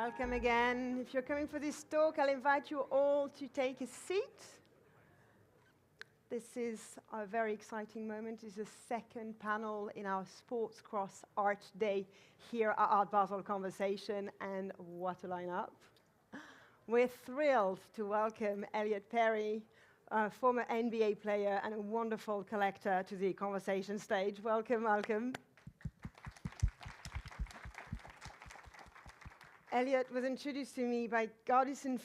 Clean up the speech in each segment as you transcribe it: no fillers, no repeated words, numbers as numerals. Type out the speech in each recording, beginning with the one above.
Welcome again. If you're coming for this talk, I'll invite you all to take a seat. This is a very exciting moment. It's the second panel in our Sports Cross Art Day here at Art Basel Conversation, and what a lineup. We're thrilled to welcome Elliot Perry, a former NBA player and a wonderful collector, to the conversation stage. Welcome, welcome. Elliot was introduced to me by Gardy St,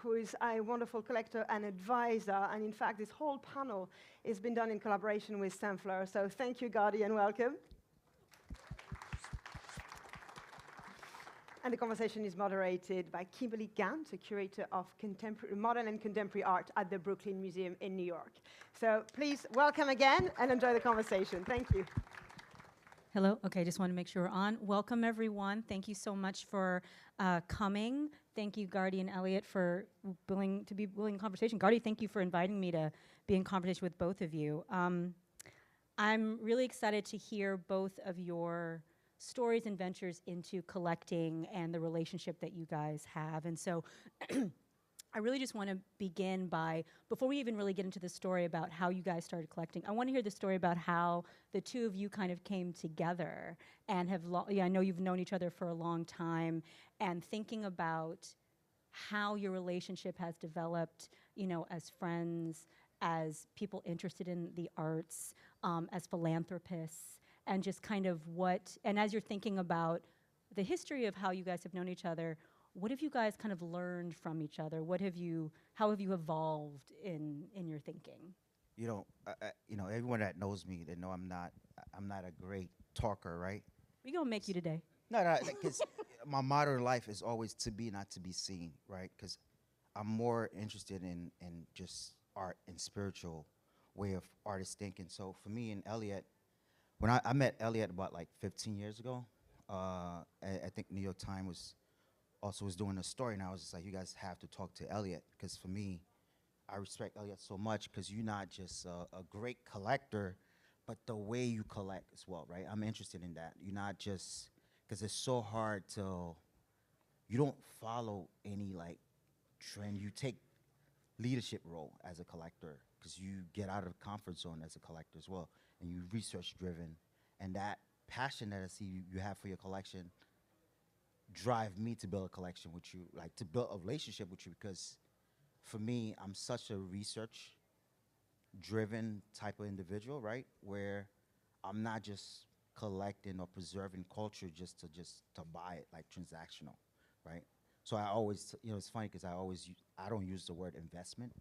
who is a wonderful collector and advisor, and in fact this whole panel has been done in collaboration with Saint Fleur, so thank you, Gardy, and welcome. And the conversation is moderated by Kimberli Gant, a curator of modern and contemporary art at the Brooklyn Museum in New York. So please welcome again and enjoy the conversation. Thank you. Hello. Okay, just want to make sure we're on. Welcome, everyone. Thank you so much for coming. Thank you, Gardy and Elliot, for willing in conversation. Gardy, thank you for inviting me to be in conversation with both of you. I'm really excited to hear both of your stories and ventures into collecting and the relationship that you guys have. And so I really just want to begin by, before we even really get into the story about how you guys started collecting, I want to hear the story about how the two of you kind of came together and have, I know you've known each other for a long time, and thinking about how your relationship has developed, you know, as friends, as people interested in the arts, as philanthropists, and just kind of and as you're thinking about the history of how you guys have known each other, what have you guys kind of learned from each other? How have you evolved in your thinking? You know, everyone that knows me, they know I'm not a great talker, right? We're gonna make you today. No, because my motto in life is always to be, not to be seen, right? Because I'm more interested in just art and spiritual way of artist thinking. So for me and Elliot, when I met Elliot about like 15 years ago, I think New York Times was doing a story, and I was just like, you guys have to talk to Elliot, because for me, I respect Elliot so much because you're not just a great collector, but the way you collect as well, right? I'm interested in that. You're not just, because it's so hard you don't follow any like trend. You take leadership role as a collector because you get out of the comfort zone as a collector as well, and you research driven, and that passion that I see you have for your collection drive me to build a collection with you, like to build a relationship with you, because for me, I'm such a research-driven type of individual, right? Where I'm not just collecting or preserving culture just to buy it, like transactional, right? So I always, you know, it's funny because I don't use the word investment,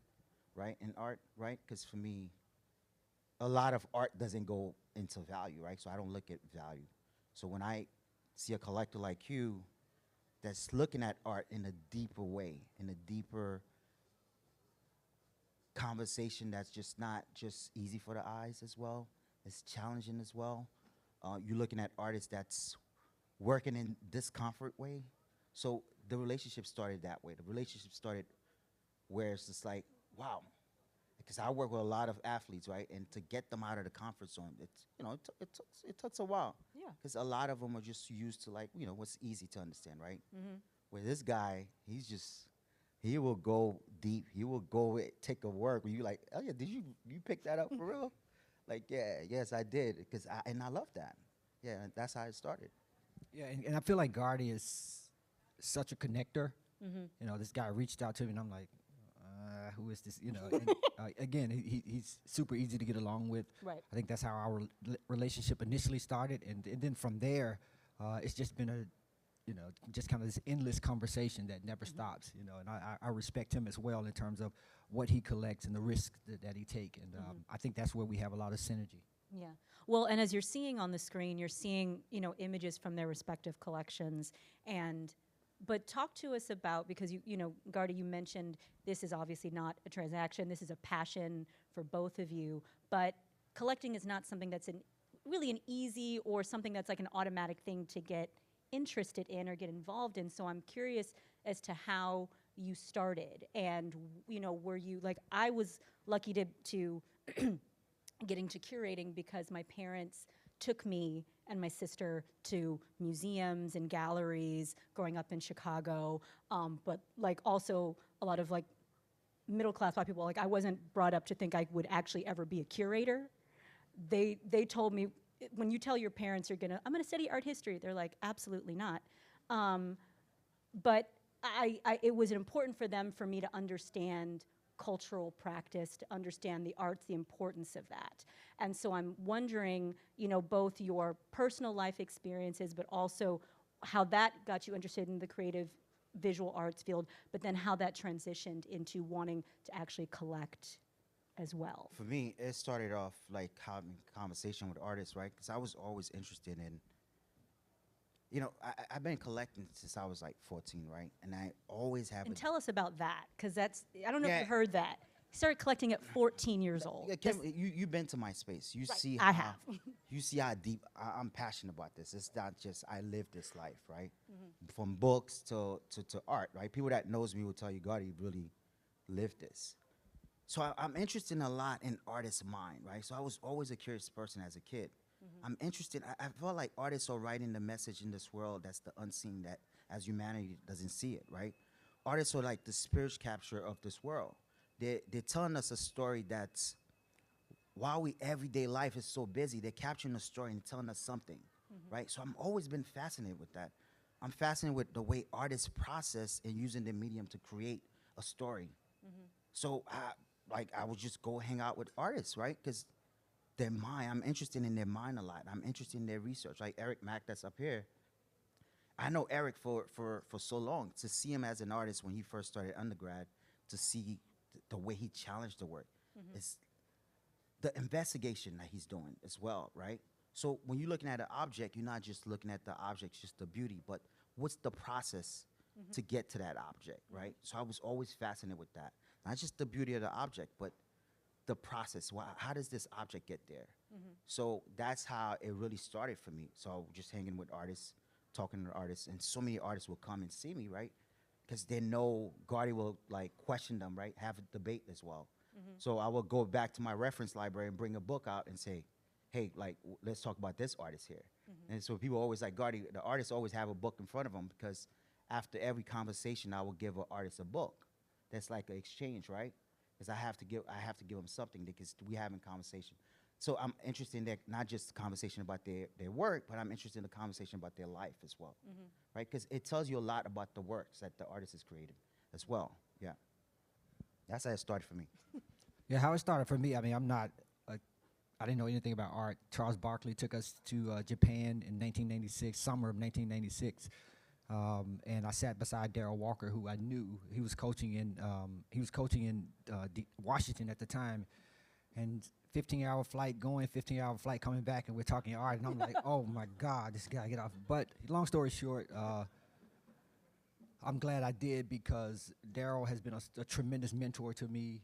right, in art, right? Because for me, a lot of art doesn't go into value, right? So I don't look at value. So when I see a collector like you that's looking at art in a deeper way, in a deeper conversation that's just not just easy for the eyes as well, it's challenging as well. You're looking at artists that's working in discomfort way. So the relationship started that way. The relationship started where it's just like, wow, because I work with a lot of athletes, right? And to get them out of the comfort zone, it takes a while. Yeah. Because a lot of them are just used to, like, you know, what's easy to understand, right? Mm-hmm. Where this guy, he will go deep. He will go take a work where you like, oh yeah, did you pick that up for real? Like, yeah, yes, I did, because I love that. Yeah, and that's how it started. Yeah, and I feel like Gardy is such a connector. Mm-hmm. You know, this guy reached out to me, and I'm like, who is this? You know, and, again, he's super easy to get along with. Right. I think that's how our relationship initially started, and then from there, it's just been just kind of this endless conversation that never stops. You know, and I respect him as well in terms of what he collects and the risks that he take, and I think that's where we have a lot of synergy. Yeah. Well, and as you're seeing on the screen, you're seeing, you know, images from their respective collections, but talk to us about, because you know, Gardy, you mentioned this is obviously not a transaction. This is a passion for both of you, but collecting is not something that's really an easy or something that's like an automatic thing to get interested in or get involved in. So I'm curious as to how you started, and you know, were you like, I was lucky to get into curating because my parents took me and my sister to museums and galleries growing up in Chicago, but like also a lot of like middle-class Black people. Like I wasn't brought up to think I would actually ever be a curator. They told me, when you tell your parents I'm gonna study art history, they're like, absolutely not. But it was important for me to understand cultural practice, to understand the arts, the importance of that. And so I'm wondering, both your personal life experiences, but also how that got you interested in the creative visual arts field, but then how that transitioned into wanting to actually collect as well. For me, it started off like having conversation with artists, right? Because I was always interested in, I've been collecting since I was like 14, right? And I always have. And tell us about that, because I don't know if you heard that. You started collecting at 14 years old. Yeah, Kim, you've been to my space. You right. see I have. You see how deep I'm passionate about this. It's not just I live this life, right? Mm-hmm. From books to art, right? People that knows me will tell you, Gardy really lived this. So I'm interested a lot in artists' mind, right? So I was always a curious person as a kid. Mm-hmm. I'm interested. I felt like artists are writing the message in this world that's the unseen, that as humanity doesn't see it, right? Artists are like the spirit capture of this world. They're telling us a story that's, while we everyday life is so busy, they're capturing a story and telling us something, right? So I've always been fascinated with that. I'm fascinated with the way artists process and using the medium to create a story. Mm-hmm. So I would just go hang out with artists, right? Because their mind, I'm interested in their mind a lot. I'm interested in their research. Like Eric Mack that's up here. I know Eric for so long. To see him as an artist when he first started undergrad, to see the way he challenged the work, is the investigation that he's doing as well, right? So when you're looking at an object, you're not just looking at the object, just the beauty, but what's the process to get to that object, right? So I was always fascinated with that. Not just the beauty of the object, but the process. How does this object get there? So that's how it really started for me. So just hanging with artists, talking to artists, and so many artists will come and see me, right? Because they know Gardy will like question them, right? Have a debate as well. So I will go back to my reference library and bring a book out and say, hey, like, let's talk about this artist here. And so people always like, Gardy, the artists always have a book in front of them, because after every conversation, I will give an artist a book. That's like an exchange, right? Because I have to give them something, because we having conversation. So I'm interested in that, not just the conversation about their work, but I'm interested in the conversation about their life as well, right? Because it tells you a lot about the works that the artist has created as well. Yeah, that's how it started for me. Yeah, how it started for me, I mean, I didn't know anything about art. Charles Barkley took us to Japan in 1996, summer of 1996. And I sat beside Darrell Walker, who I knew. He was coaching in Washington at the time, and 15-hour flight going, 15-hour flight coming back, and we're talking art, and I'm like, oh my God, this guy, get off. But long story short, I'm glad I did, because Darrell has been a tremendous mentor to me.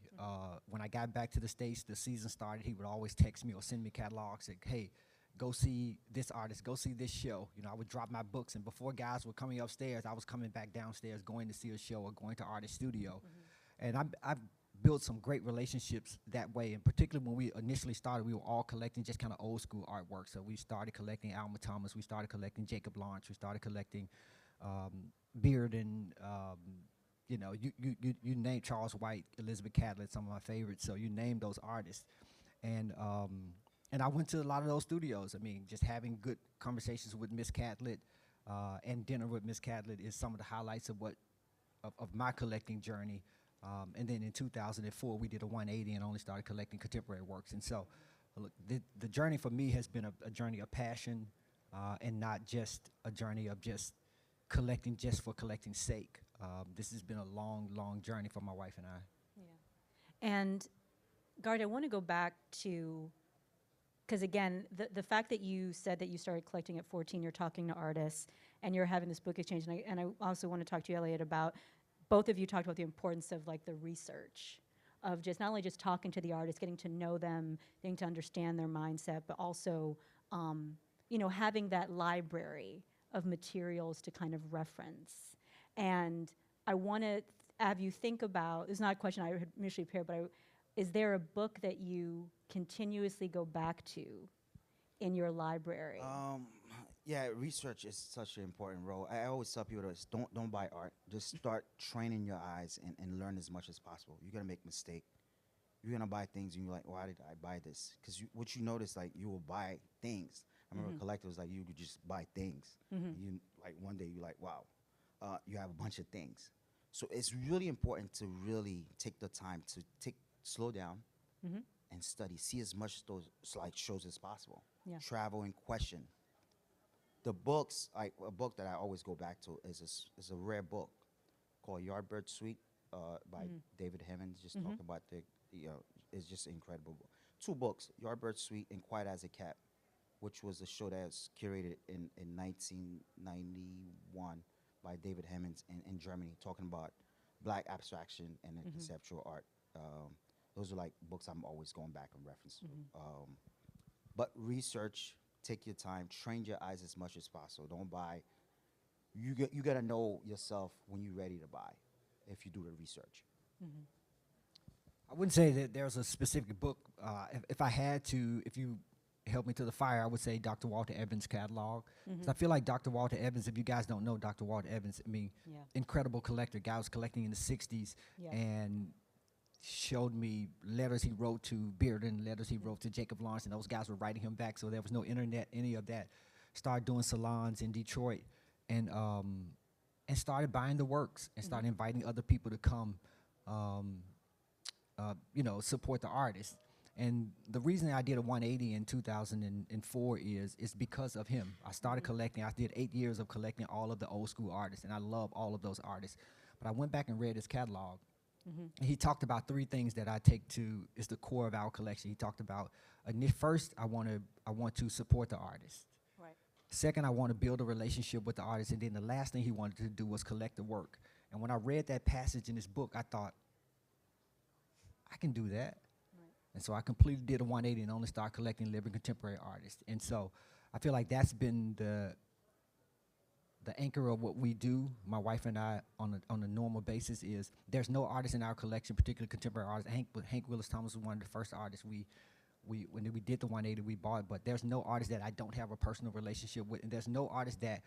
When I got back to the States, the season started, he would always text me or send me catalogs, like, hey, go see this artist, go see this show. I would drop my books, and before guys were coming upstairs, I was coming back downstairs, going to see a show or going to artist studio. And I've built some great relationships that way, and particularly when we initially started, we were all collecting just kind of old school artwork. So we started collecting Alma Thomas, we started collecting Jacob Lawrence, we started collecting Beard, and you named Charles White, Elizabeth Catlett, some of my favorites, so you named those artists. And I went to a lot of those studios. I mean, just having good conversations with Miss Catlett and dinner with Miss Catlett is some of the highlights of my collecting journey. And then in 2004, we did a 180 and only started collecting contemporary works. And so look, the journey for me has been a journey of passion and not just a journey of just collecting just for collecting's sake. This has been a long, long journey for my wife and I. Yeah. And Gardy, I want to go back to, because again, the fact that you said that you started collecting at 14, you're talking to artists, and you're having this book exchange, and I also want to talk to you, Elliot, about, both of you talked about the importance of like the research, of just not only just talking to the artists, getting to know them, getting to understand their mindset, but also, having that library of materials to kind of reference. And I want to have you think about, it's not a question I had initially prepared, but is there a book that you continuously go back to in your library? Yeah, research is such an important role. I always tell people this: don't buy art. Just start training your eyes and learn as much as possible. You're gonna make mistake. You're gonna buy things and you're like, why did I buy this? Because what you notice, like, you will buy things. I remember collectors, like, you could just buy things. And you, like, one day you're like, wow, you have a bunch of things. So it's really important to really take the time to slow down and study. See as much those slideshows as possible. Yeah. Travel and question. The books, like a book that I always go back to is a rare book called Yardbird Suite by David Hemmings. Just talking about it's just an incredible book. 2 books, Yardbird Suite and Quiet as a Cat, which was a show that was curated in 1991 by David Hemmings in Germany, talking about black abstraction and conceptual art. Those are like books I'm always going back and reference to. But research, take your time, train your eyes as much as possible. Don't buy. You gotta know yourself when you're ready to buy, if you do the research. I wouldn't say that there's a specific book. If I had to, if you help me to the fire, I would say Dr. Walter Evans' catalog. So I feel like Dr. Walter Evans, if you guys don't know Dr. Walter Evans, I mean, incredible collector. Guy was collecting in the 60s and showed me letters he wrote to Bearden, letters he wrote to Jacob Lawrence, and those guys were writing him back, so there was no internet, any of that. Started doing salons in Detroit and started buying the works and started inviting other people to come support the artist. And the reason I did a 180 in 2004 is because of him. I started collecting. I did 8 years of collecting all of the old school artists, and I love all of those artists. But I went back and read his catalog, and he talked about 3 things that I take to is the core of our collection. He talked about, first, I want to support the artist. Right. Second, I want to build a relationship with the artist. And then the last thing he wanted to do was collect the work. And when I read that passage in his book, I thought, I can do that. And so I completely did a 180 and only started collecting living contemporary artists. And so I feel like that's been the anchor of what we do, my wife and I, on a normal basis. Is there's no artist in our collection, particularly contemporary artists. Hank Willis Thomas was one of the first artists when we did the 180 we bought, but there's no artist that I don't have a personal relationship with, and there's no artist that,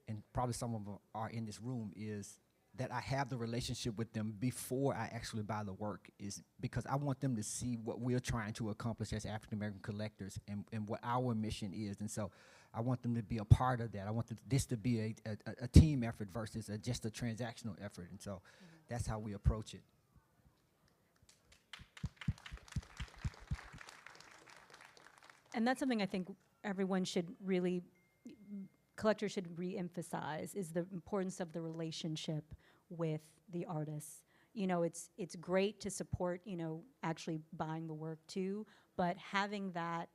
and probably some of them are in this room, is that I have the relationship with them before I actually buy the work, is because I want them to see what we're trying to accomplish as African American collectors and what our mission is. And so I want them to be a part of that. I want this to be a team effort versus just a transactional effort. And so that's how we approach it. And that's something I think everyone should really, collectors should re-emphasize, is the importance of the relationship with the artists. You know, it's great to support, actually buying the work too, but having that,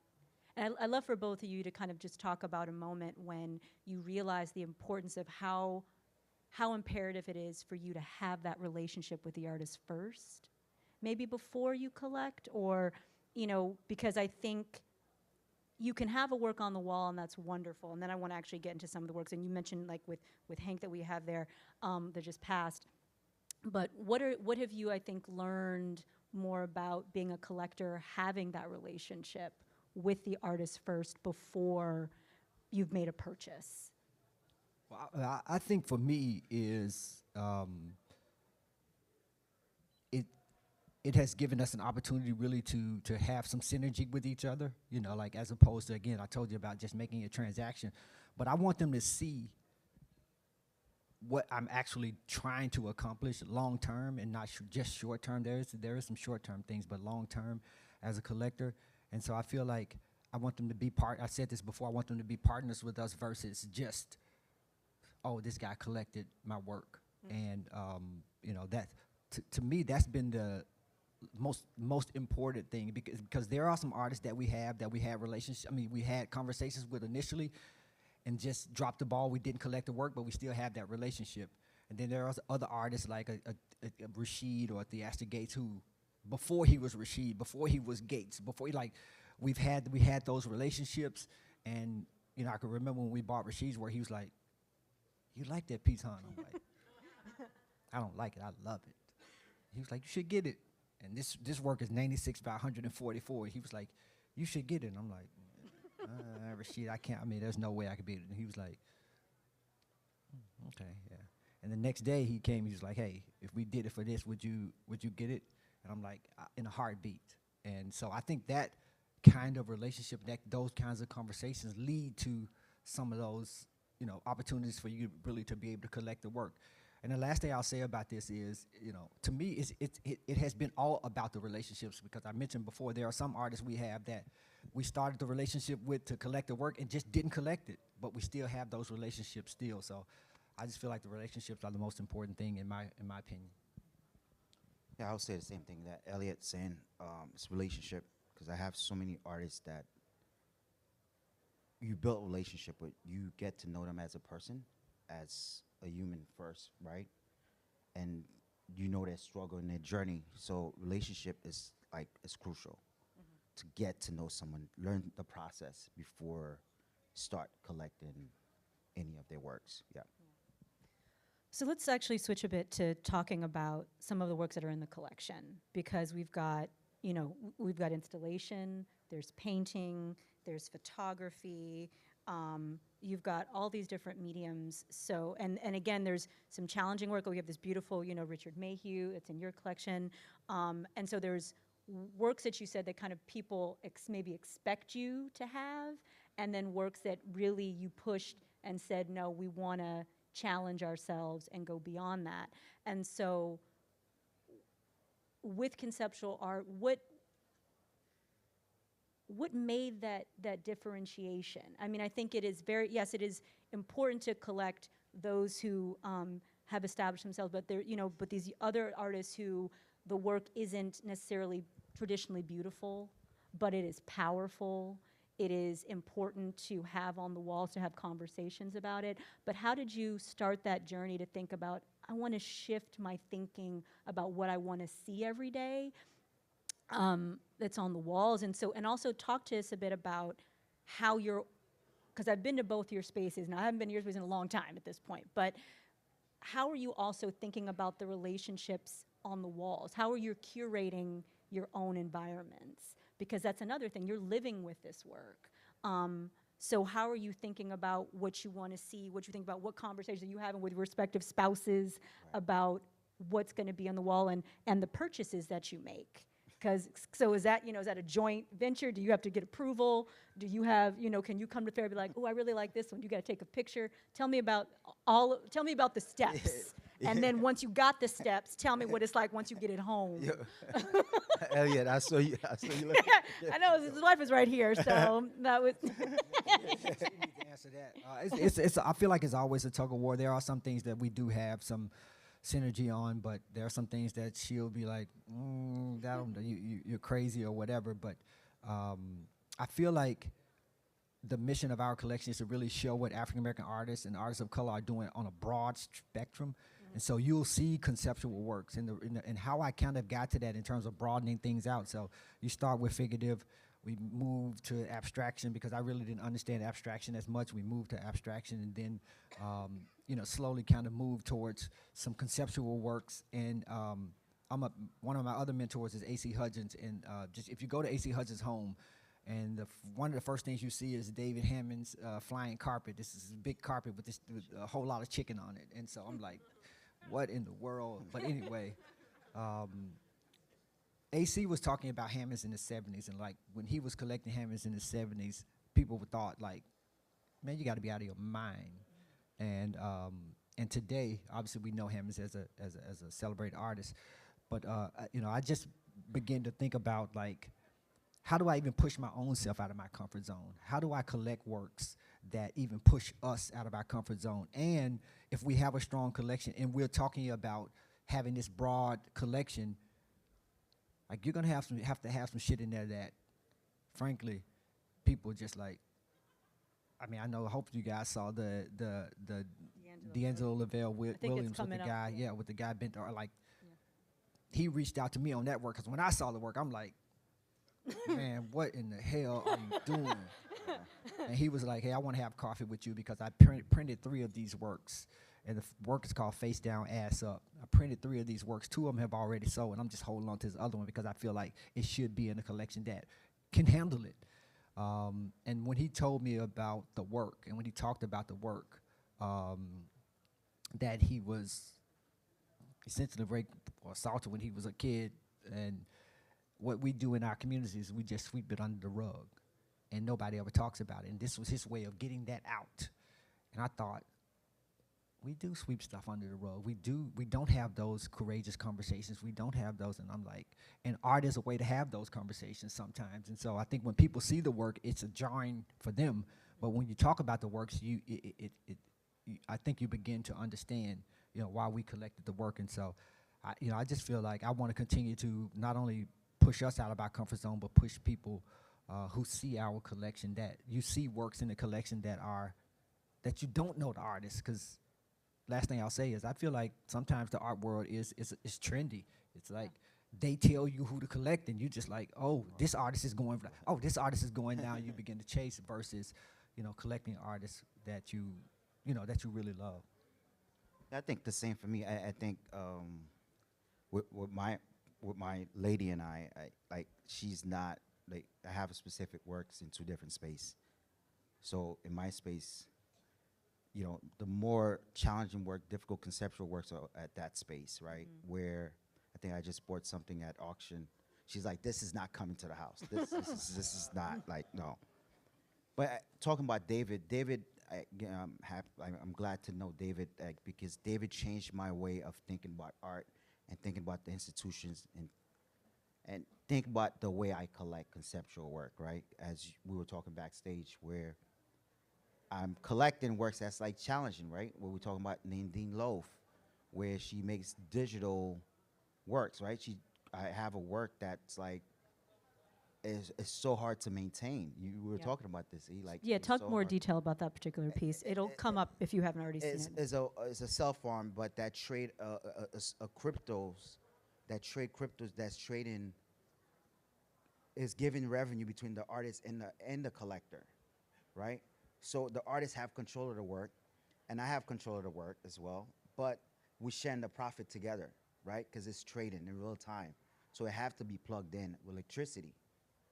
and I'd love for both of you to kind of just talk about a moment when you realize the importance of how imperative it is for you to have that relationship with the artist first, maybe before you collect, or, because I think you can have a work on the wall, and that's wonderful. And then I want to actually get into some of the works. And you mentioned, like, with Hank that we have there that just passed. But what have you, I think, learned more about being a collector, having that relationship with the artist first before you've made a purchase? Well, I think for me is it has given us an opportunity really to have some synergy with each other, like, as opposed to, again, I told you about just making a transaction. But I want them to see what I'm actually trying to accomplish long term and not just short term. There is some short term things, but long term as a collector. And so I feel like I want them to be I said this before, I want them to be partners with us versus just, oh, this guy collected my work. And, that to me, that's been the most important thing, because there are some artists that we had relationships. I mean, we had conversations with initially and just dropped the ball. We didn't collect the work, but we still have that relationship. And then there are other artists like a Rashid or Theaster Gates, who before he was Rashid, before he was Gates, we had those relationships. And I can remember when we bought Rashid's work, he was like, "You like that piece, huh?" I'm like, "I don't like it. I love it." He was like, "You should get it." And this work is 96 by 144. He was like, you should get it. And I'm like, Rashid, I can't. I mean, there's no way I could beat it. And he was like, okay, yeah. And the next day he came. He was like, hey, if we did it for this, would you get it? And I'm like, in a heartbeat. And so I think that kind of relationship, that those kinds of conversations lead to some of those, opportunities for you really to be able to collect the work. And the last thing I'll say about this is, to me, it has been all about the relationships, because I mentioned before, there are some artists we have that we started the relationship with to collect the work and just didn't collect it, but we still have those relationships still. So I just feel like the relationships are the most important thing in my opinion. Yeah, I would say the same thing that Elliot's saying. It's relationship, because I have so many artists that you build a relationship with. You get to know them as a person, as a human first, right? And you know their struggle and their journey. So relationship is crucial to get to know someone, learn the process before start collecting any of their works. Yeah. So let's actually switch a bit to talking about some of the works that are in the collection, because we've got installation, there's painting, there's photography, you've got all these different mediums. So, and again, there's some challenging work. We have this beautiful, Richard Mayhew, it's in your collection. And so there's works that you said that kind of people maybe expect you to have, and then works that really you pushed and said, no, we want to challenge ourselves and go beyond that. And so with conceptual art, what made that differentiation? I mean, I think it is it is important to collect those who have established themselves, but but these other artists who the work isn't necessarily traditionally beautiful, but it is powerful. It is important to have on the walls, to have conversations about it. But how did you start that journey to think about, I want to shift my thinking about what I want to see every day that's on the walls? And also talk to us a bit about how because I've been to both your spaces, and I haven't been to your space in a long time at this point, but how are you also thinking about the relationships on the walls? How are you curating your own environments? Because that's another thing, you're living with this work. So how are you thinking about what you want to see, what you think about, what conversations are you having with respective spouses about what's going to be on the wall and the purchases that you make? So is that a joint venture? Do you have to get approval? Do you have, can you come to fair and be like, oh, I really like this one, you got to take a picture? Tell me about the steps. And then once you got the steps, tell me what it's like once you get it home. Elliot, I saw you. I know, his wife is right here, so that was. You need to answer that. I feel like it's always a tug of war. There are some things that we do have some synergy on, but there are some things that she'll be like, you're crazy or whatever. But I feel like the mission of our collection is to really show what African American artists and artists of color are doing on a broad spectrum. And so you'll see conceptual works and how I kind of got to that in terms of broadening things out. So you start with figurative, we moved to abstraction because I really didn't understand abstraction as much. We moved to abstraction and then, slowly kind of moved towards some conceptual works. And one of my other mentors is A.C. Hudgens. And just if you go to A.C. Hudgens' home, and one of the first things you see is David Hammond's flying carpet. This is a big carpet with a whole lot of chicken on it. And so I'm like, what in the world? But anyway, AC was talking about Hammonds in the 70s. And like when he was collecting Hammonds in the 70s, people thought like, man, you got to be out of your mind. And today, obviously, we know Hammonds as a celebrated artist. But, I just began to think about like, how do I even push my own self out of my comfort zone? How do I collect works that even push us out of our comfort zone? And if we have a strong collection and we're talking about having this broad collection, like you're gonna have to have some shit in there that, frankly, people just like. I mean, I know. I hope you guys saw the D'Angelo Lavelle Williams with the guy, with the guy bent or like. Yeah. He reached out to me on that work because when I saw the work, I'm like, man, what in the hell are you doing? And he was like, hey, I want to have coffee with you because I printed 3 of these works. And the work is called Face Down, Ass Up. I printed 3 of these works. 2 of them have already sold, and I'm just holding on to this other one because I feel like it should be in a collection that can handle it. And when he told me about the work, and when he talked about the work, that he was essentially raped or assaulted when he was a kid, and what we do in our communities, we just sweep it under the rug, and nobody ever talks about it. And this was his way of getting that out. And I thought, we do sweep stuff under the rug. We don't have those courageous conversations. We don't have those, and I'm like, and art is a way to have those conversations sometimes. And so I think when people see the work, it's a jarring for them. But when you talk about the works, I think you begin to understand, why we collected the work. And so, I just feel like I want to continue to not only push us out of our comfort zone, but push people who see our collection, that you see works in the collection that you don't know the artist. Because last thing I'll say is I feel like sometimes the art world is trendy. It's like they tell you who to collect, and you just like, oh, this artist is going, this artist is going now. You begin to chase versus, collecting artists that you really love. I think the same for me. I think with my lady and I like, she's not like, I have a specific works in two different space. So in my space, the more challenging work, difficult conceptual works are at that space, right? Mm-hmm. Where I think I just bought something at auction. She's like, this is not coming to the house. This is not, like, no. But talking about David, I'm glad to know David, because David changed my way of thinking about art and thinking about the institutions and think about the way I collect conceptual work, right? As we were talking backstage, where I'm collecting works that's like challenging, right? Where we're talking about Nadine Loaf, where she makes digital works, right? I have a work that's like, is so hard to maintain. You were talking about this, like, talk so more hard. detail about that particular piece. It'll come up if you haven't already seen it. It's a cell farm, but that trade cryptos that's trading is giving revenue between the artist and the collector, right? So the artists have control of the work, and I have control of the work as well, but we share the profit together, right? Because it's trading in real time. So it have to be plugged in with electricity.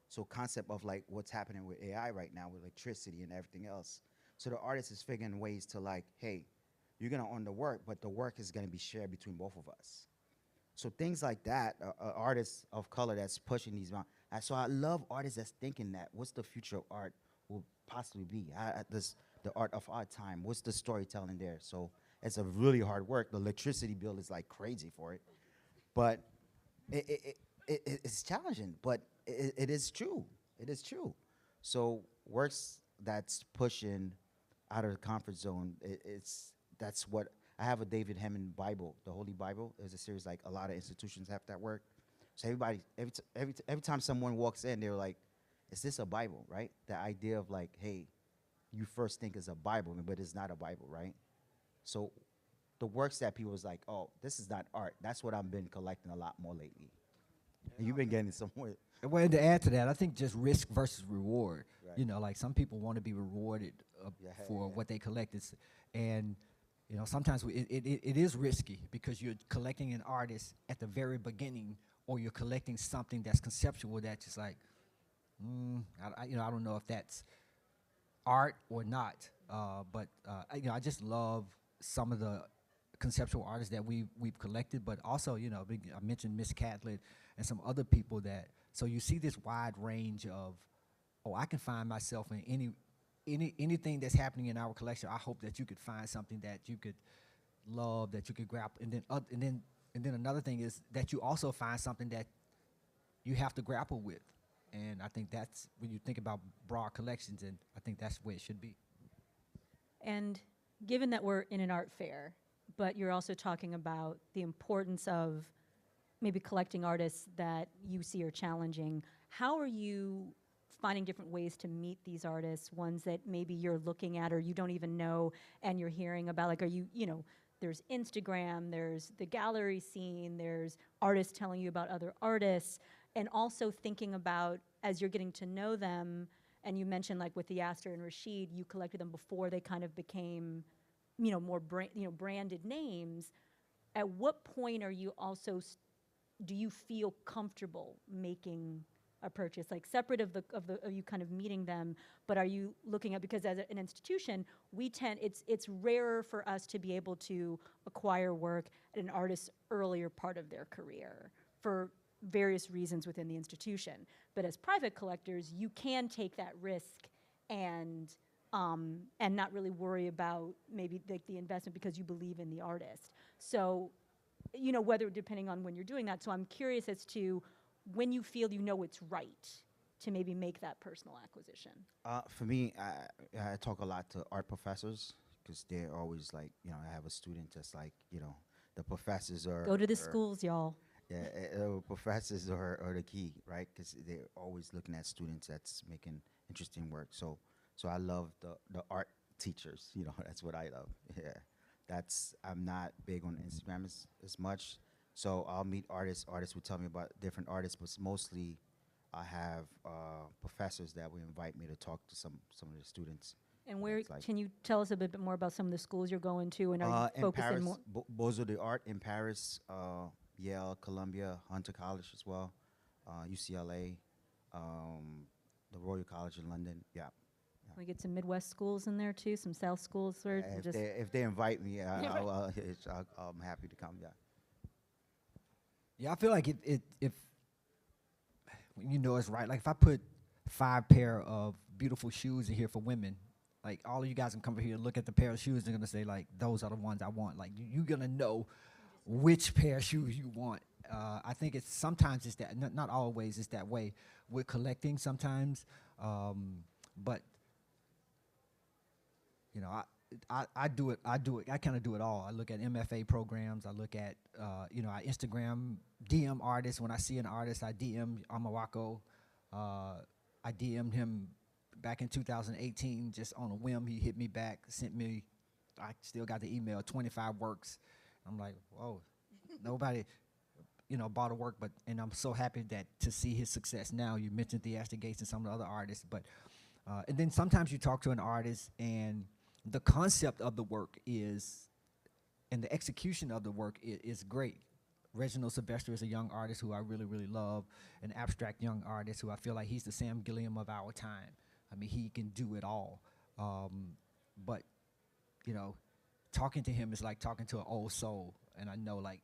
So concept of like what's happening with AI right now with electricity and everything else. So the artist is figuring ways to like, hey, you're gonna own the work, but the work is gonna be shared between both of us. So things like that, artists of color that's pushing these. So I love artists that's thinking that, what's the future of art will possibly be? The art of our time, what's the storytelling there? So it's a really hard work. The electricity bill is like crazy for it. But it's challenging, but it is true. It is true. So works that's pushing out of the comfort zone, that's what, I have a David Hemming Bible, the Holy Bible. There's a series, like a lot of institutions have that work. So everybody, every time someone walks in, they're like, is this a Bible, right? The idea of like, hey, you first think it's a Bible, but it's not a Bible, right? So the works that people was like, oh, this is not art. That's what I've been collecting a lot more lately. And you've been getting somewhere. Well, and to add to that, I think just risk versus reward. Right. Like some people want to be rewarded for what they collect. And sometimes it is risky because you're collecting an artist at the very beginning, or you're collecting something that's conceptual that's just like, I don't know if that's art or not. But I just love some of the conceptual artists that we've collected, but also, I mentioned Miss Catlett and some other people that, so you see this wide range of, I can find myself in anything that's happening in our collection. I hope that you could find something that you could love, that you could grab, and then another thing is that you also find something that you have to grapple with. And I think that's when you think about broad collections, and I think that's where it should be. And given that we're in an art fair, but you're also talking about the importance of maybe collecting artists that you see are challenging, how are you finding different ways to meet these artists, ones that maybe you're looking at or you don't even know and you're hearing about? Like, are you, there's Instagram, there's the gallery scene, there's artists telling you about other artists, and also thinking about, as you're getting to know them, and you mentioned like with the Astor and Rashid, you collected them before they kind of became, more branded names. At what point are you also, do you feel comfortable making a purchase, like separate of of you kind of meeting them, but are you looking at, because as an institution, it's rarer for us to be able to acquire work at an artist's earlier part of their career for various reasons within the institution. But as private collectors, you can take that risk and not really worry about maybe the investment because you believe in the artist. So, whether depending on when you're doing that. So I'm curious as to when you feel it's right to maybe make that personal acquisition. For me, I talk a lot to art professors because they're always like, I have a student that's like, the professors are... Go to the schools, y'all. Yeah, professors are the key, right? Because they're always looking at students that's making interesting work. So I love the art teachers. That's what I love. Yeah, I'm not big on Instagram as much. So I'll meet artists. Artists will tell me about different artists, but mostly I have professors that will invite me to talk to some of the students. And where can you tell us a bit more about some of the schools you're going to, and are you focusing Paris, more? Basel de Art in Paris, Yale, Columbia, Hunter College as well, UCLA, the Royal College in London. Yeah. We get some Midwest schools in there too, some South schools. Or if they invite me, I'm happy to come. Yeah. Yeah, I feel like if it's right. Like if I put 5 pair of beautiful shoes in here for women, like all of you guys can come over here and look at the pair of shoes. They're gonna say like, those are the ones I want. Like you're gonna know which pair of shoes you want. I think sometimes it's that, not always it's that way with collecting sometimes, but I do it. I kind of do it all. I look at MFA programs. I look at, I Instagram, DM artists. When I see an artist, I DM Amawako. I DM'd him back in 2018, just on a whim. He hit me back, sent me, I still got the email, 25 works. I'm like, whoa, nobody, bought a work, and I'm so happy to see his success now. You mentioned Titus Kaphar and some of the other artists, but, and then sometimes you talk to an artist and the concept of the work and the execution of the work is great. Reginald Sylvester is a young artist who I really, really love, an abstract young artist who I feel like he's the Sam Gilliam of our time. I mean, he can do it all. But, talking to him is like talking to an old soul. And I know, like,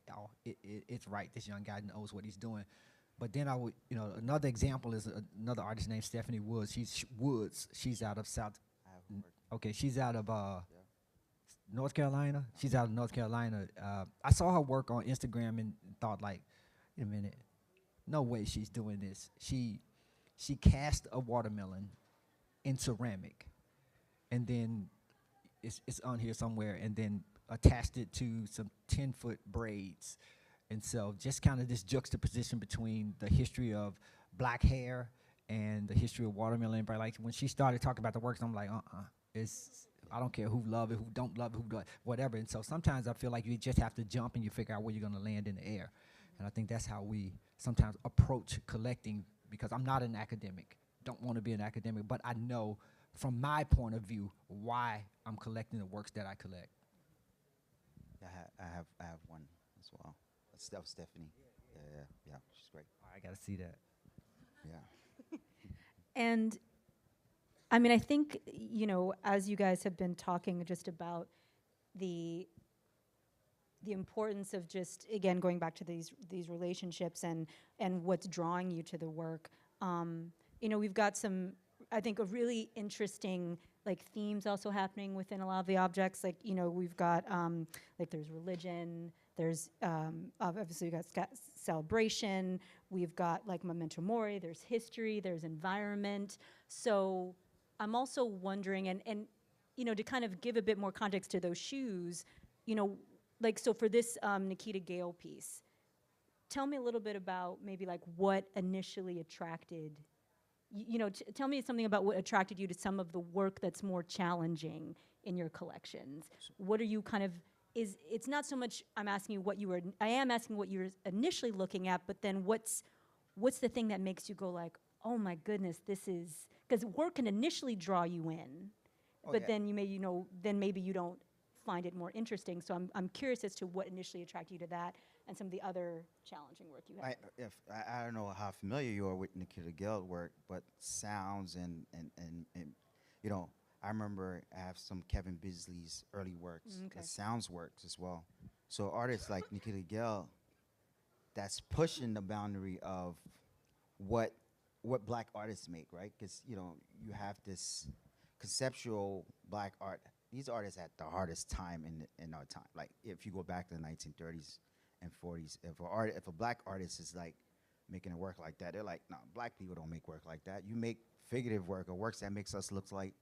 it's right. This young guy knows what he's doing. But then I would, another example is another artist named Stephanie Woods. She's out of South. Okay, she's out of North Carolina. She's out of North Carolina. I saw her work on Instagram and thought, like, wait a minute, no way she's doing this. She cast a watermelon in ceramic, and then it's on here somewhere, and then attached it to some 10-foot braids. And so just kind of this juxtaposition between the history of black hair and the history of watermelon. But like when she started talking about the works, I'm like, I don't care who love it, who don't love it, who does, whatever. And so sometimes I feel like you just have to jump and you figure out where you're going to land in the air. And I think that's how we sometimes approach collecting, because I'm not an academic, don't want to be an academic, but I know from my point of view why I'm collecting the works that I collect. I have one as well. That's Stephanie. Yeah, she's great. I got to see that. Yeah. And I mean, I think, as you guys have been talking just about the importance of just, again, going back to these relationships and what's drawing you to the work, we've got some, I think, a really interesting themes also happening within a lot of the objects. We've got there's religion, there's obviously we've got celebration, we've got memento mori, there's history, there's environment. So I'm also wondering, and to kind of give a bit more context to those shoes, so for this Nikita Gale piece, tell me a little bit about maybe what initially attracted, tell me something about what attracted you to some of the work that's more challenging in your collections. What are you kind of, it's not so much I'm asking you I am asking what you were initially looking at, but then what's the thing that makes you go like, oh my goodness, this is, because work can initially draw you in, but then you may, then maybe you don't find it more interesting. So I'm curious as to what initially attracted you to that and some of the other challenging work you have. I don't know how familiar you are with Nikita Gill's work, but sounds and you know, I remember I have some Kevin Bisley's early works, the sounds works as well. So artists like Nikita Gill, that's pushing the boundary of what black artists make, right? Because you know you have this conceptual black art. These artists had the hardest time in our time. Like if you go back to the 1930s and 40s, if a black artist is like making a work like that, they're like, no, black people don't make work like that. You make figurative work or works that makes us look like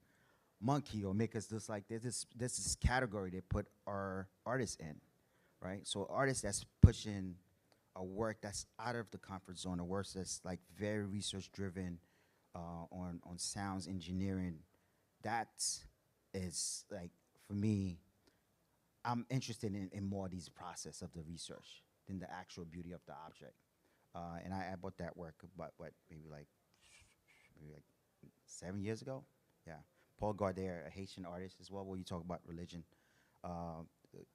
monkey or make us look like this is category they put our artists in, right? So artists that's pushing a work that's out of the comfort zone, a work that's like very research driven on sounds engineering, that is like, for me, I'm interested in more of these process of the research than the actual beauty of the object. And I bought that work about maybe like 7 years ago. Yeah. Paul Gardy, a Haitian artist as well, where you talk about religion.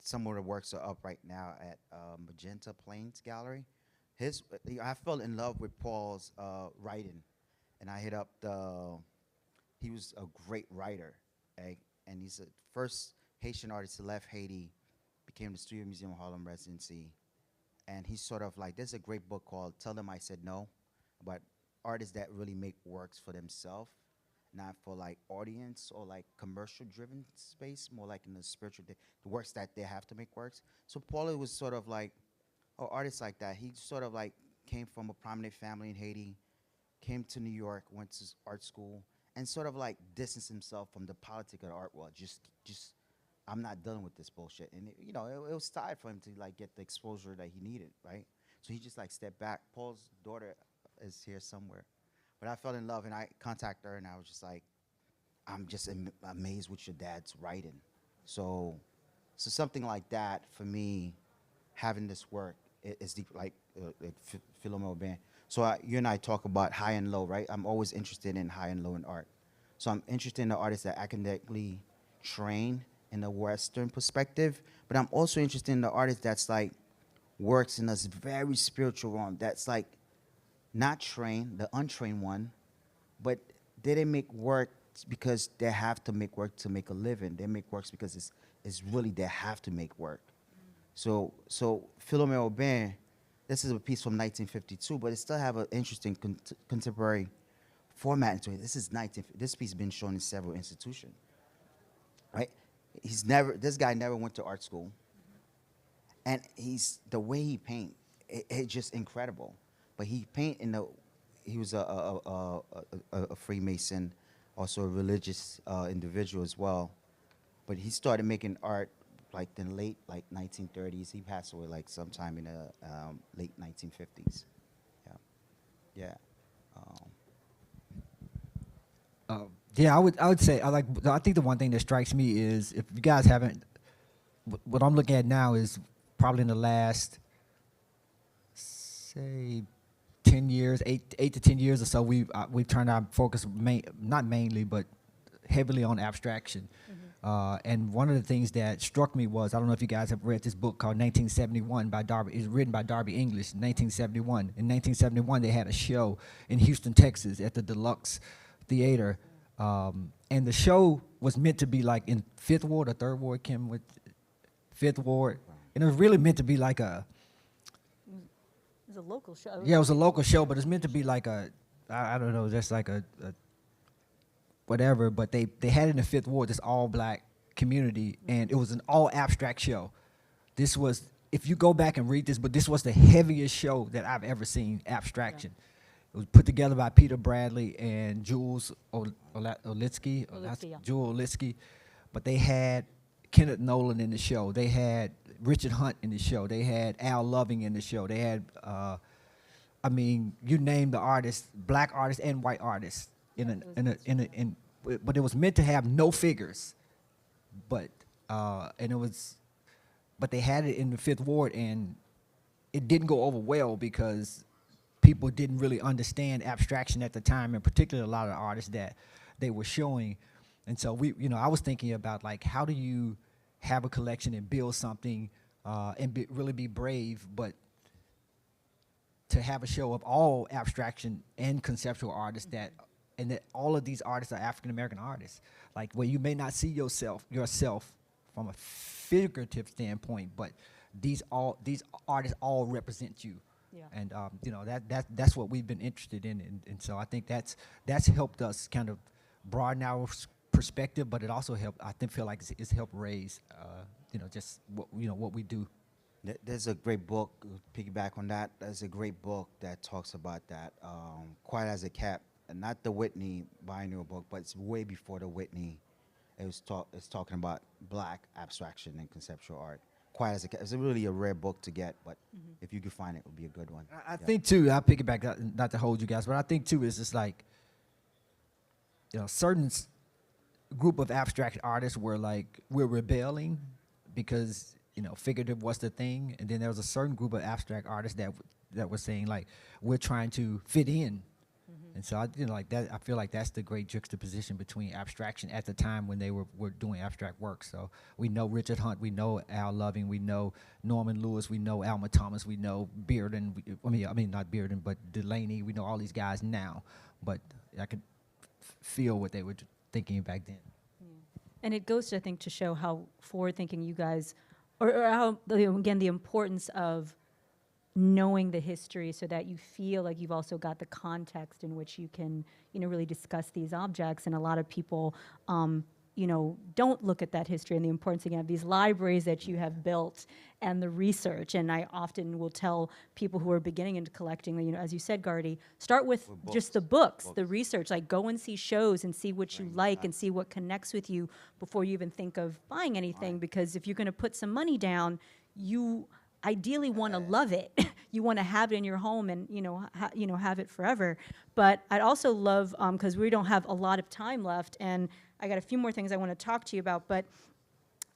Some of the works are up right now at Magenta Plains Gallery. I fell in love with Paul's writing, and I hit up he was a great writer, and he's the first Haitian artist who left Haiti, became the Studio Museum of Harlem residency, and he's sort of like, there's a great book called Tell Them I Said No, about artists that really make works for themselves, not for like audience or like commercial driven space, more like in the spiritual, the works that they have to make works. So Paula was sort of like, artists like that. He sort of like came from a prominent family in Haiti, came to New York, went to art school, and sort of like distanced himself from the politics of the art world. Just I'm not dealing with this bullshit. And it was time for him to like get the exposure that he needed, right? So he just like stepped back. Paul's daughter is here somewhere. But I fell in love, and I contacted her, and I was just like, I'm just amazed with your dad's writing. So something like that, for me, having this work is deep, like Philomel Band. So you and I talk about high and low, right? I'm always interested in high and low in art. So I'm interested in the artists that academically train in a Western perspective, but I'm also interested in the artist that's like works in this very spiritual realm, that's like not trained, the untrained one, but they didn't make work because they have to make work to make a living. They make works because it's really they have to make work. So Philomel Aubin, this is a piece from 1952, but it still have an interesting contemporary format into it. This piece has been shown in several institutions, right? This guy never went to art school, and the way he paint, it's just incredible. But he he was a Freemason, also a religious individual as well. But he started making art like in the late 1930s. He passed away like sometime in the late 1950s. Yeah. Yeah, I would say I think the one thing that strikes me is, if you guys haven't, what I'm looking at now is probably in the last, say, 10 years, 8 to 10 years or so, we've turned our focus not mainly, but heavily on abstraction. Mm-hmm. And one of the things that struck me was, I don't know if you guys have read this book called 1971 by Darby. It's written by Darby English, 1971. In 1971, they had a show in Houston, Texas, at the Deluxe Theater. And the show was meant to be like in Fifth Ward or Third Ward, Kim, with Fifth Ward. And it was really meant to be like a... It was a local show. Yeah, it was a local show, but it's meant to be like I don't know, just like a whatever. But they had it in the Fifth Ward, this all-black community, and it was an all-abstract show. This was, if you go back and read this, but this was the heaviest show that I've ever seen, abstraction. Yeah. It was put together by Peter Bradley and Jules Olitsky, Jules Olitsky, but they had Kenneth Nolan in the show. They had Richard Hunt in the show. They had Al Loving in the show. They had, you name the artists, black artists and white artists but it was meant to have no figures, but they had it in the Fifth Ward, and it didn't go over well because people didn't really understand abstraction at the time, and particularly a lot of the artists that they were showing. And so I was thinking about, like, how do you have a collection and build something and really be brave, but to have a show of all abstraction and conceptual artists and that all of these artists are African American artists, like where you may not see yourself from a figurative standpoint, but these artists all represent you. Yeah. And that's what we've been interested in, and so I think that's helped us kind of broaden our perspective, but it also helped. Feel like it's helped raise, just what we do. There's a great book, piggyback on that. There's a great book that talks about that. Quiet as a Cat, and not the Whitney biennial book, but it's way before the Whitney. It's talking about Black abstraction and conceptual art. Quiet as a Cat. It's really a rare book to get, but if you could find it, it would be a good one. I think too. I'll piggyback, not to hold you guys, but I think too is just like, certain group of abstract artists were like, we're rebelling because figurative was the thing, and then there was a certain group of abstract artists that were saying like, we're trying to fit in. And so I feel like that's the great juxtaposition between abstraction at the time when they were doing abstract work. So we know Richard Hunt, we know Al Loving, we know Norman Lewis, we know Alma Thomas, we know Bearden. I mean not Bearden, but Delaney. We know all these guys now, but I could feel what they were thinking back then. And it goes, I think, to show how forward-thinking you guys, or how, again, the importance of knowing the history so that you feel like you've also got the context in which you can, really discuss these objects. And a lot of people, don't look at that history and the importance, again, of these libraries that you have built and the research. And I often will tell people who are beginning into collecting, as you said, Gardy, start with just the books, the research, like go and see shows and see what you like and see what connects with you before you even think of buying anything. Because if you're going to put some money down, you ideally want to love it. You want to have it in your home and, have it forever. But I'd also love, because we don't have a lot of time left, and I got a few more things I want to talk to you about, but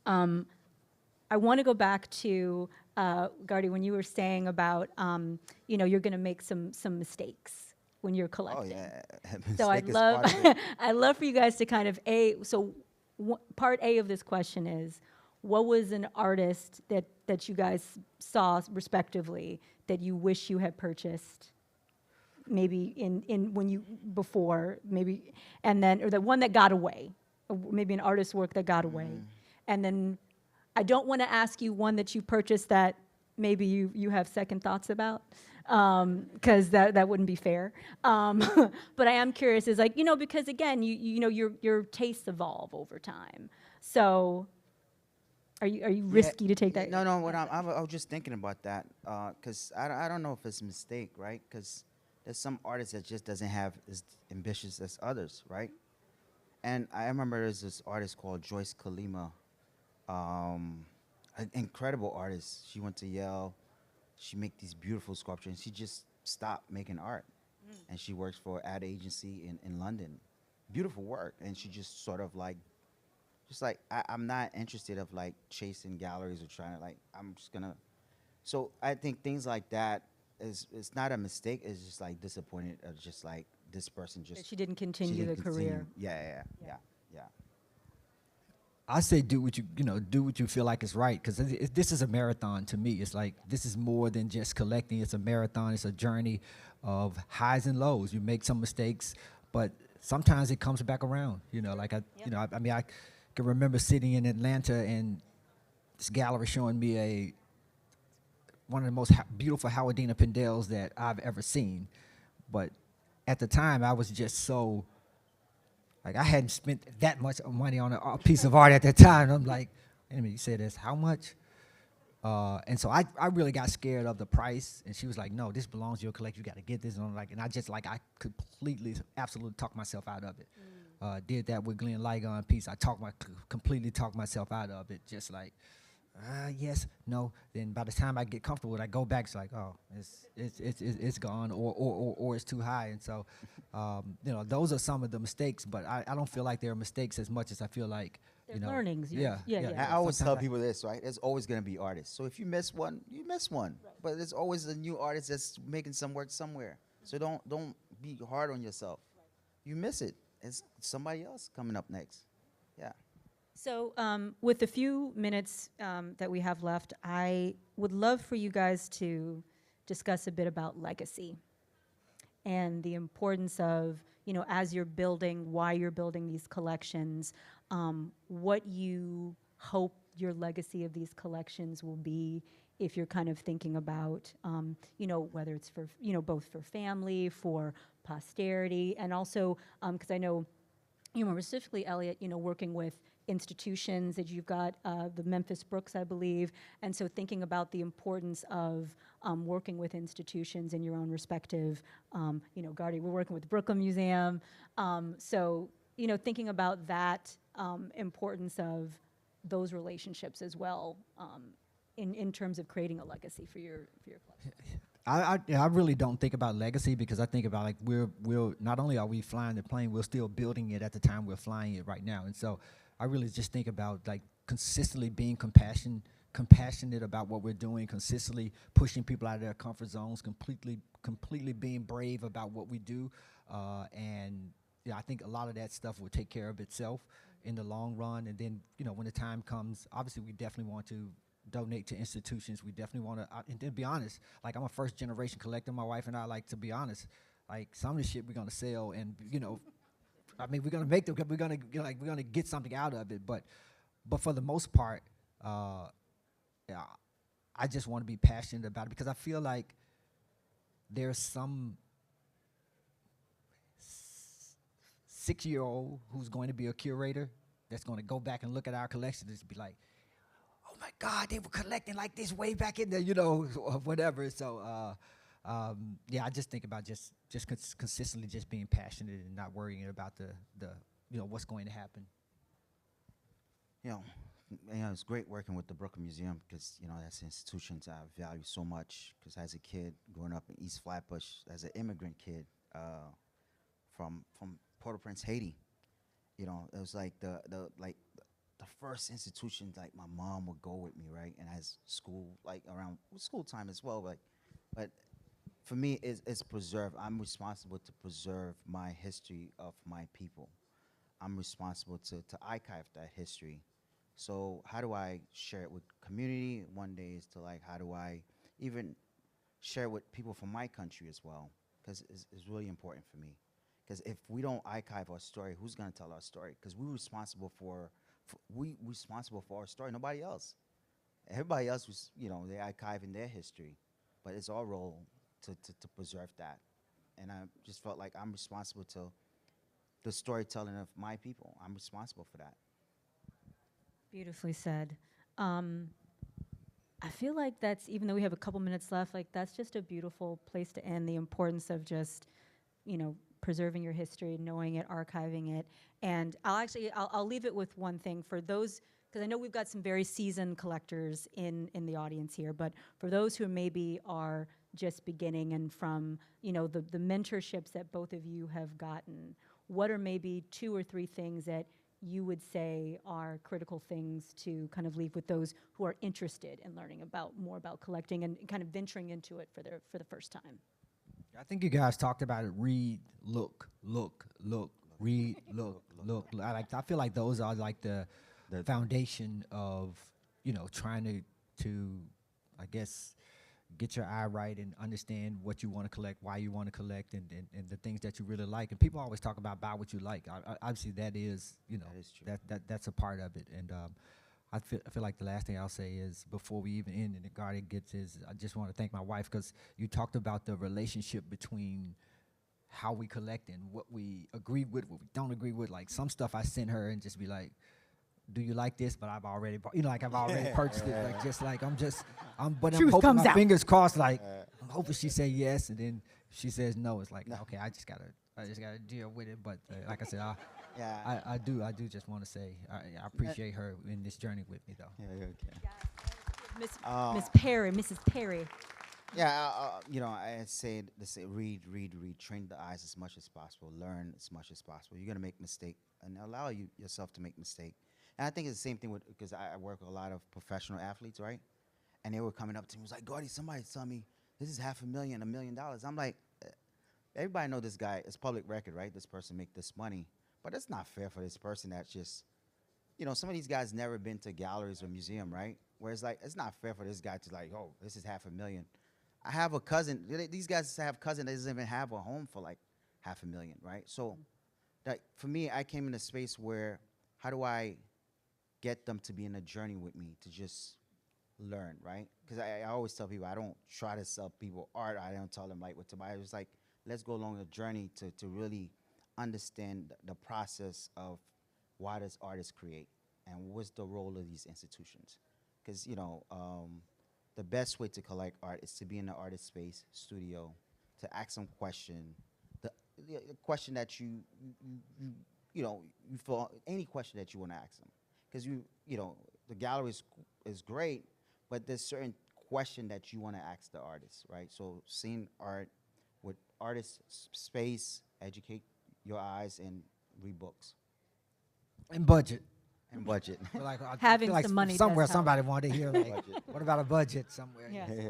I want to go back to, Gardy, when you were saying about, you're going to make some mistakes when you're collecting. Oh, yeah. So I'd love for you guys to kind of, part A of this question is, what was an artist that you guys saw respectively that you wish you had purchased, maybe in when you before, maybe, and then, or the one that got away, or maybe an artist's work that got away, and then I don't want to ask you one that you purchased that maybe you have second thoughts about, because that wouldn't be fair. But I am curious, is like, because again, your tastes evolve over time, so. Are you risky to take that? No. I was just thinking about that because I don't know if it's a mistake, right? Because there's some artists that just doesn't have as ambitious as others, right? And I remember there's this artist called Joyce Kalima, an incredible artist. She went to Yale. She make these beautiful sculptures. And she just stopped making art, and she works for an ad agency in London. Beautiful work, and she just sort of like. Just like, I'm not interested of like chasing galleries or trying to I'm just gonna. So I think things like that it's not a mistake. It's just like disappointed of just like this person just. That she didn't continue the career. Yeah. I say do what you feel like is right, because this is a marathon to me. It's like this is more than just collecting. It's a marathon. It's a journey of highs and lows. You make some mistakes, but sometimes it comes back around. I can remember sitting in Atlanta and this gallery showing me one of the most beautiful Howardina Pindels that I've ever seen. But at the time, I was just so, I hadn't spent that much money on a piece of art at that time. I'm like, you said this, how much? And so I really got scared of the price. And she was like, no, this belongs to your collection. You got to get this. And I just I absolutely talked myself out of it. Did that with Glenn Ligon piece. I completely talked myself out of it. Just like, yes, no. Then by the time I get comfortable with it, I go back. It's like, oh, it's gone, or it's too high. And so, those are some of the mistakes. But I don't feel like they're mistakes as much as I feel like they're learnings. Yeah. I always tell people this, right? There's always gonna be artists. So if you miss one, you miss one. Right. But there's always a new artist that's making some work somewhere. So don't be hard on yourself. Right. You miss it. It's somebody else coming up next. Yeah. So with the few minutes that we have left, I would love for you guys to discuss a bit about legacy and the importance of, you know, as you're building, why you're building these collections, what you hope your legacy of these collections will be if you're kind of thinking about, you know, whether it's for, you know, both for family, for posterity, and also, because I know, you know, specifically, Elliot, you know, working with institutions that you've got, the Memphis Brooks, I believe, and so thinking about the importance of working with institutions in your own respective, you know, Gardy, we're working with the Brooklyn Museum, so, you know, thinking about that importance of those relationships as well, in terms of creating a legacy for your collection. I really don't think about legacy, because I think about, like, we're not only are we flying the plane, we're still building it at the time we're flying it right now. And so I really just think about, like, consistently being compassionate about what we're doing, consistently pushing people out of their comfort zones, completely being brave about what we do. And yeah, I think a lot of that stuff will take care of itself in the long run. And then, you know, when the time comes, obviously we definitely want to donate to institutions. We definitely want to, and to be honest, like, I'm a first generation collector. My wife and I, like, to be honest, like, some of the shit we're gonna sell, and, you know, I mean, we're gonna make them, we're gonna get something out of it. But for the most part, yeah, I just want to be passionate about it, because I feel like there's some 6-year-old who's going to be a curator that's going to go back and look at our collection and just be like, oh my God, they were collecting like this way back in the, you know, or whatever. So, yeah, I just think about just consistently just being passionate and not worrying about the you know, what's going to happen. You know, it's great working with the Brooklyn Museum, because, you know, that's institutions I value so much, because as a kid growing up in East Flatbush, as an immigrant kid from Port-au-Prince, Haiti, you know, it was like the first institution, like, my mom would go with me, right? And as school, like, around school time as well, like, but for me, it's preserve. I'm responsible to preserve my history of my people. I'm responsible to archive that history. So how do I share it with community? One day is to, like, how do I even share it with people from my country as well? Because it's really important for me. Because if we don't archive our story, who's going to tell our story? Because we're responsible for our story, nobody else. Everybody else was, you know, they archive in their history, but it's our role to preserve that. And I just felt like I'm responsible to the storytelling of my people. I'm responsible for that. Beautifully said. I feel like that's, even though we have a couple minutes left, like, that's just a beautiful place to end, the importance of just, you know, preserving your history, knowing it, archiving it. And I'll leave it with one thing for those, because I know we've got some very seasoned collectors in the audience here, but for those who maybe are just beginning, and from, you know, the mentorships that both of you have gotten, what are maybe 2 or 3 things that you would say are critical things to kind of leave with those who are interested in learning more about collecting and kind of venturing into it for the first time? I think you guys talked about it. Read, look, read, look. I feel like those are like the foundation of, you know, trying to I guess get your eye right and understand what you want to collect, why you want to collect, and the things that you really like. And people always talk about buy what you like. Obviously, that is, you know, that is true. That's a part of it. And I feel like the last thing I'll say is, before we even end and the Gardy gets is, I just want to thank my wife, because you talked about the relationship between how we collect and what we agree with, what we don't agree with. Like, some stuff I send her and just be like, do you like this? But I've already, you know, like, I've already purchased it. Like, just like, I'm hoping, my fingers crossed, like, I'm hoping she say yes, and then if she says no, it's like, okay, I just gotta deal with it. But like I said, I do just want to say I appreciate her in this journey with me, though. Yeah, okay. Mrs. Perry. Yeah, you know, I say read, train the eyes as much as possible, learn as much as possible. You're gonna make mistake, and allow yourself to make mistake. And I think it's the same thing because I work with a lot of professional athletes, right? And they were coming up to me, was like, Gardy, somebody tell me this is $500,000, $1 million. I'm like, everybody know this guy. It's public record, right? This person make this money, but it's not fair for this person that's just, you know, some of these guys never been to galleries or museum, right? Where it's like, it's not fair for this guy to like, oh, this is $500,000. I have a cousin, these guys have a cousin that doesn't even have a home for like $500,000, right? So that for me, I came in a space where, how do I get them to be in a journey with me to just learn, right? Because I always tell people, I don't try to sell people art. I don't tell them like what to buy. It's like, let's go along the journey to really understand the process of why does artists create and what's the role of these institutions. Because, you know, the best way to collect art is to be in the artist space, studio, to ask some question, the question that you feel, any question that you want to ask them. Because you know, the gallery is great, but there's certain question that you want to ask the artist, right? So seeing art with artist space, educate your eyes, and read books. And budget. And budget. Like, I Having feel like some money somewhere does help. somebody wanted to hear, like, what about a budget somewhere? Yeah. Yeah.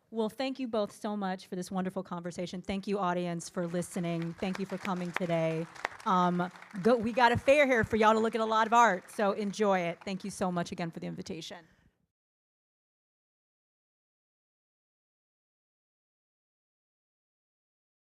Well, thank you both so much for this wonderful conversation. Thank you, audience, for listening. Thank you for coming today. We got a fair here for y'all to look at a lot of art, so enjoy it. Thank you so much again for the invitation.